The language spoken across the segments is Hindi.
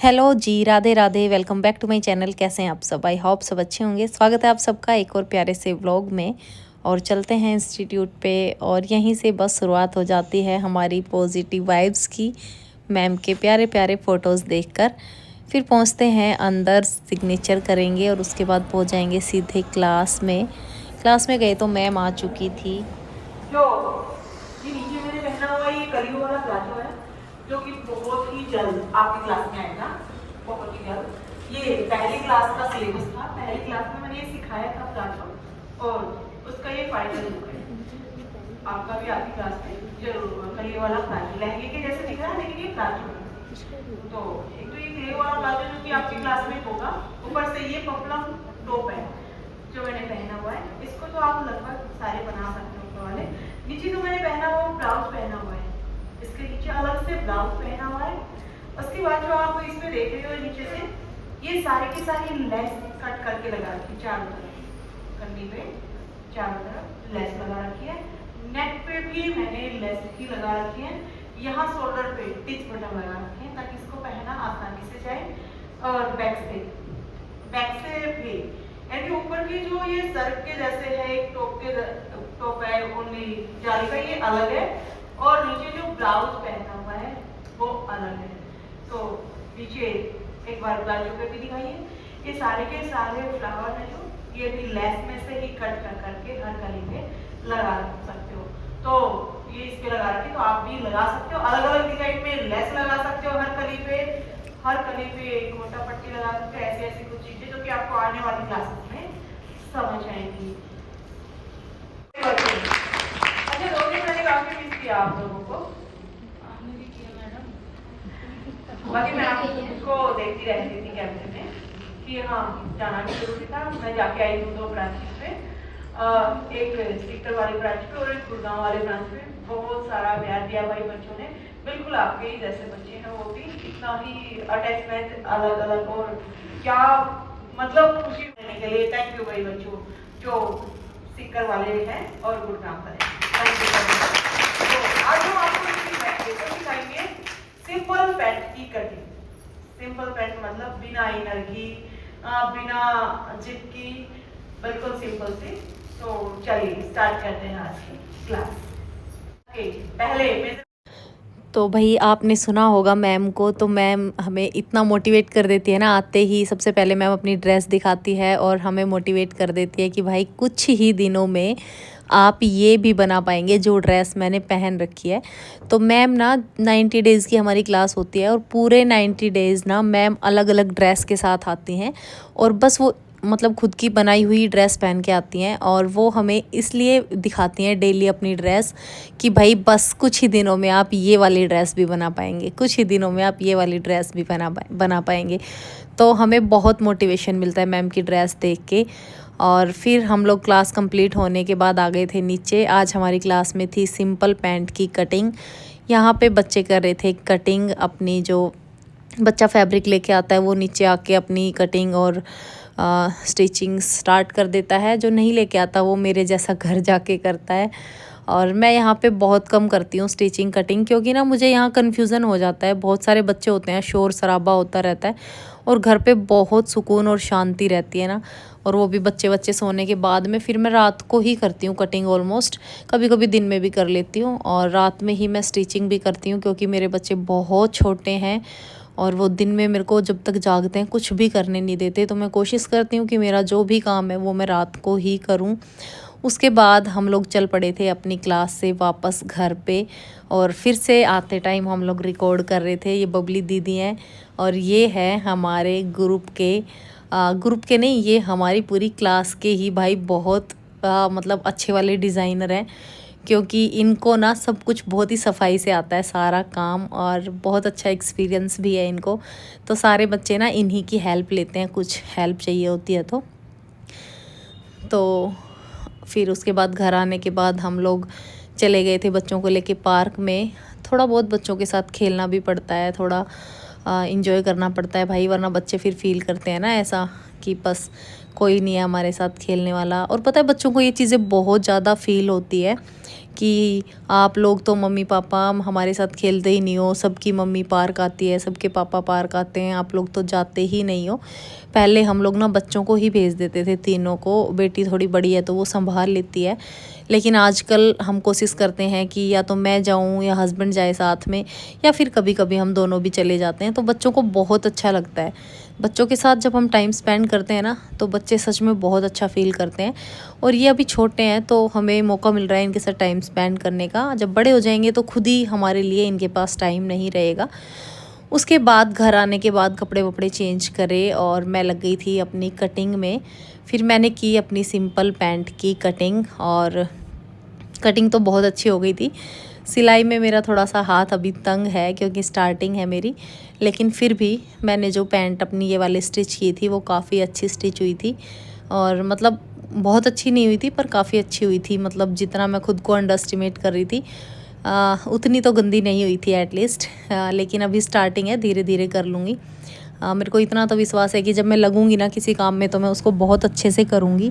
हेलो जी, Radhe Radhe. Welcome back to my channel. कैसे हैं आप सब? आई होप सब अच्छे होंगे। स्वागत है आप सबका एक और प्यारे से व्लॉग में। और चलते हैं इंस्टीट्यूट पे और यहीं से बस शुरुआत हो जाती है हमारी पॉजिटिव वाइब्स की। मैम के प्यारे प्यारे फ़ोटोज़ देखकर फिर पहुंचते हैं अंदर, सिग्नेचर करेंगे और उसके बाद पहुंच जाएंगे सीधे क्लास में। क्लास में गए तो मैम आ चुकी थी। जो ये नीचे मैंने पहना हुआ ये कलियों वाला प्लाजो है, जो कि बहुत ही जल्द आपकी क्लास में आएगा, बहुत ही जल्द। ये पहली क्लास का सिलेबस था, पहली क्लास में मैंने ये सिखाया था प्लाजो और उसका ये फाइनल लुक है। आपका भी आपकी क्लास में जो कलियों वाला प्लाजो लहंगे के जैसे दिख रहा है, लेकिन ये प्लाजो है। तो एक तो ये कलियों वाला प्लाजो जो कि आपकी क्लास में होगा, ऊपर से ये पफलम टॉप है जो मैंने पहना हुआ है। इसको तो आप लगभग सारे बना सकते हो ऊपर वाले। नीचे जो मैंने पहना हुआ ब्लाउज पहना हुआ है, इसके नीचे अलग से ब्लाउज पहना हुआ है। उसके बाद जो आप इसमें देख रहे हो नीचे से ये सारी की सारी लेस कट करके लगा रखी है, चारों तरफ कंडी पे चारों तरफ लेस लगा रखी है। नेक पे भी मैंने लेस ही लगा रखी है। यहाँ शोल्डर पे टिच बटन लगा रखे हैं ताकि इसको पहनना आसानी से जाए। और बैक से भी एंड ऊपर की जो ये सर्क के जैसे है, एक टॉप है ओनली जाली का, ये अलग है। और नीचे जो ब्लाउज पहना हुआ है वो अलग है। तो नीचे एक बार प्लाजो पे भी दिखाइए। ये सारे के सारे फ्लावर है जो ये भी लेस में से ही कट कर करके हर कली पे लगा सकते हो। तो ये इस पे लगा रखे तो आप भी लगा सकते हो, अलग अलग डिजाइन में लेस लगा सकते हो। हर कली पे एक मोटा पट्टी लगा सकते हो। ऐसी ऐसी कुछ चीजें जो कि आपको आने वाली क्लासेस में समझ आएंगी। अच्छा, 2 दिन मैंने काफी मिस किया आप लोगों को। आपने भी किया मैडम। बाकी मैं आपको देखती रहती थी कैमरे में कि हाँ जाना भी जरूरी था। मैं जाके आई हूँ 2 ब्रांचेस पे, एक सीकर वाली ब्रांच पे और एक गुड़गांव वाले ब्रांच पे। बहुत सारा प्यार दिया भाई बच्चों ने, बिल्कुल आपके ही जैसे बच्चे हैं वो भी। इतना ही अटैचमेंट अलग अलग और क्या मतलब खुशी देने के लिए थैंक यू भाई बच्चों जो सीकर वाले हैं और गुड़गांव वाले। Thank you. तो आज हम आपको सिखाएंगे सिंपल पैंट की कटिंग। सिंपल पैंट मतलब बिना इनर की, बिना जिप की, बिल्कुल सिंपल सी। तो चलिए स्टार्ट करते हैं आज की क्लास। पहले तो भाई आपने सुना होगा मैम को, तो मैम हमें इतना मोटिवेट कर देती है ना। आते ही सबसे पहले मैम अपनी ड्रेस दिखाती है और हमें मोटिवेट कर देती है कि भाई कुछ ही दिनों में आप ये भी बना पाएंगे जो ड्रेस मैंने पहन रखी है। तो मैम ना 90 डेज़ की हमारी क्लास होती है और पूरे 90 डेज़ ना मैम अलग अलग ड्रेस के साथ आती हैं और बस वो मतलब खुद की बनाई हुई ड्रेस पहन के आती हैं। और वो हमें इसलिए दिखाती हैं डेली अपनी ड्रेस कि भाई बस कुछ ही दिनों में आप ये वाली ड्रेस भी बना पाएंगे, कुछ ही दिनों में आप ये वाली ड्रेस भी बना पाएंगे। तो हमें बहुत मोटिवेशन मिलता है मैम की ड्रेस देख के। और फिर हम लोग क्लास कंप्लीट होने के बाद आ गए थे नीचे। आज हमारी क्लास में थी सिंपल पैंट की कटिंग। यहाँ पे बच्चे कर रहे थे कटिंग अपनी, जो बच्चा फैब्रिक लेके आता है वो नीचे आके अपनी कटिंग और स्टिचिंग स्टार्ट कर देता है। जो नहीं लेके आता वो मेरे जैसा घर जाके करता है। और मैं यहाँ पे बहुत कम करती हूँ स्टिचिंग कटिंग, क्योंकि ना मुझे यहाँ कन्फ्यूज़न हो जाता है। बहुत सारे बच्चे होते हैं, शोर शराबा होता रहता है और घर पे बहुत सुकून और शांति रहती है ना। और वो भी बच्चे सोने के बाद में फिर मैं रात को ही करती हूँ कटिंग ऑलमोस्ट। कभी कभी दिन में भी कर लेती हूँ और रात में ही मैं स्टिचिंग भी करती हूँ, क्योंकि मेरे बच्चे बहुत छोटे हैं और वो दिन में मेरे को जब तक जागते हैं कुछ भी करने नहीं देते। तो मैं कोशिश करती हूँ कि मेरा जो भी काम है वो मैं रात को ही करूँ। उसके बाद हम लोग चल पड़े थे अपनी क्लास से वापस घर पे। और फिर से आते टाइम हम लोग रिकॉर्ड कर रहे थे। ये बबली दीदी हैं और ये है हमारे ग्रुप के नहीं, ये हमारी पूरी क्लास के ही भाई बहुत मतलब अच्छे वाले डिज़ाइनर हैं, क्योंकि इनको ना सब कुछ बहुत ही सफाई से आता है सारा काम और बहुत अच्छा एक्सपीरियंस भी है इनको। तो सारे बच्चे ना इन्हीं की हेल्प लेते हैं, कुछ हेल्प चाहिए होती है तो फिर उसके बाद घर आने के बाद हम लोग चले गए थे बच्चों को लेके पार्क में। थोड़ा बहुत बच्चों के साथ खेलना भी पड़ता है, थोड़ा इंजॉय करना पड़ता है भाई, वरना बच्चे फिर फील करते हैं ना ऐसा कि बस कोई नहीं है हमारे साथ खेलने वाला। और पता है बच्चों को ये चीज़ें बहुत ज़्यादा फील होती है कि आप लोग तो मम्मी पापा हमारे साथ खेलते ही नहीं हो, सबकी मम्मी पार्क आती है, सबके पापा पार्क आते हैं, आप लोग तो जाते ही नहीं हो। पहले हम लोग ना बच्चों को ही भेज देते थे तीनों को, बेटी थोड़ी बड़ी है तो वो संभाल लेती है, लेकिन आजकल हम कोशिश करते हैं कि या तो मैं जाऊं या हस्बैंड जाए साथ में, या फिर कभी कभी हम दोनों भी चले जाते हैं। तो बच्चों को बहुत अच्छा लगता है, बच्चों के साथ जब हम टाइम स्पेंड करते हैं ना तो बच्चे सच में बहुत अच्छा फील करते हैं। और ये अभी छोटे हैं तो हमें मौका मिल रहा है इनके साथ टाइम स्पेंड करने का, जब बड़े हो जाएंगे तो खुद ही हमारे लिए इनके पास टाइम नहीं रहेगा। उसके बाद घर आने के बाद कपड़े वपड़े चेंज करे और मैं लग गई थी अपनी कटिंग में। फिर मैंने की अपनी सिंपल पैंट की कटिंग, और कटिंग तो बहुत अच्छी हो गई थी। सिलाई में मेरा थोड़ा सा हाथ अभी तंग है क्योंकि स्टार्टिंग है मेरी, लेकिन फिर भी मैंने जो पैंट अपनी ये वाली स्टिच की थी वो काफ़ी अच्छी स्टिच हुई थी। और मतलब बहुत अच्छी नहीं हुई थी पर काफ़ी अच्छी हुई थी, मतलब जितना मैं खुद को अंडर एस्टिमेट कर रही थी उतनी तो गंदी नहीं हुई थी एटलीस्ट। लेकिन अभी स्टार्टिंग है, धीरे धीरे कर लूँगी। मेरे को इतना तो विश्वास है कि जब मैं लगूँगी ना किसी काम में तो मैं उसको बहुत अच्छे से करूँगी।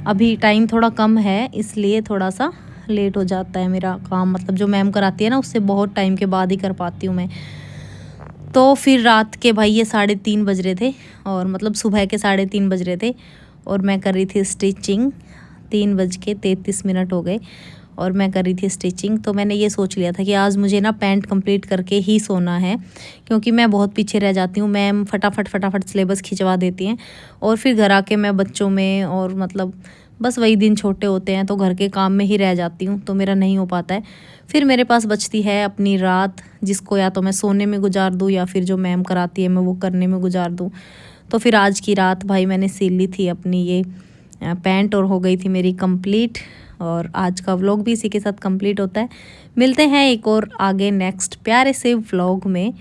अभी टाइम थोड़ा कम है इसलिए थोड़ा सा लेट हो जाता है मेरा काम, मतलब जो मैम कराती है ना उससे बहुत टाइम के बाद ही कर पाती हूँ मैं। तो फिर रात के भाई ये 3:30 बज रहे थे, और मतलब सुबह के 3:30 बज रहे थे, और मैं कर रही थी स्टिचिंग। 3:33 हो गए और मैं कर रही थी स्टिचिंग। तो मैंने ये सोच लिया था कि आज मुझे ना पैंट कंप्लीट करके ही सोना है, क्योंकि मैं बहुत पीछे रह जाती हूँ। मैम फटाफट सिलेबस खिंचवा देती हैं और फिर घर आके मैं बच्चों में, और मतलब बस वही दिन छोटे होते हैं तो घर के काम में ही रह जाती हूँ, तो मेरा नहीं हो पाता है। फिर मेरे पास बचती है अपनी रात, जिसको या तो मैं सोने में गुजार दूँ या फिर जो मैम कराती है मैं वो करने में गुजार दूँ। तो फिर आज की रात भाई मैंने सिल ली थी अपनी ये पैंट और हो गई थी मेरी कंप्लीट। और आज का व्लॉग भी इसी के साथ कंप्लीट होता है। मिलते हैं एक और आगे नेक्स्ट प्यारे से व्लॉग में।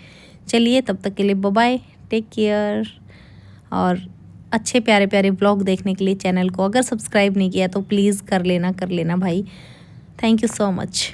चलिए तब तक के लिए बाय बाय, टेक केयर। और अच्छे प्यारे प्यारे व्लॉग देखने के लिए चैनल को अगर सब्सक्राइब नहीं किया तो प्लीज़ कर लेना भाई। Thank you so much.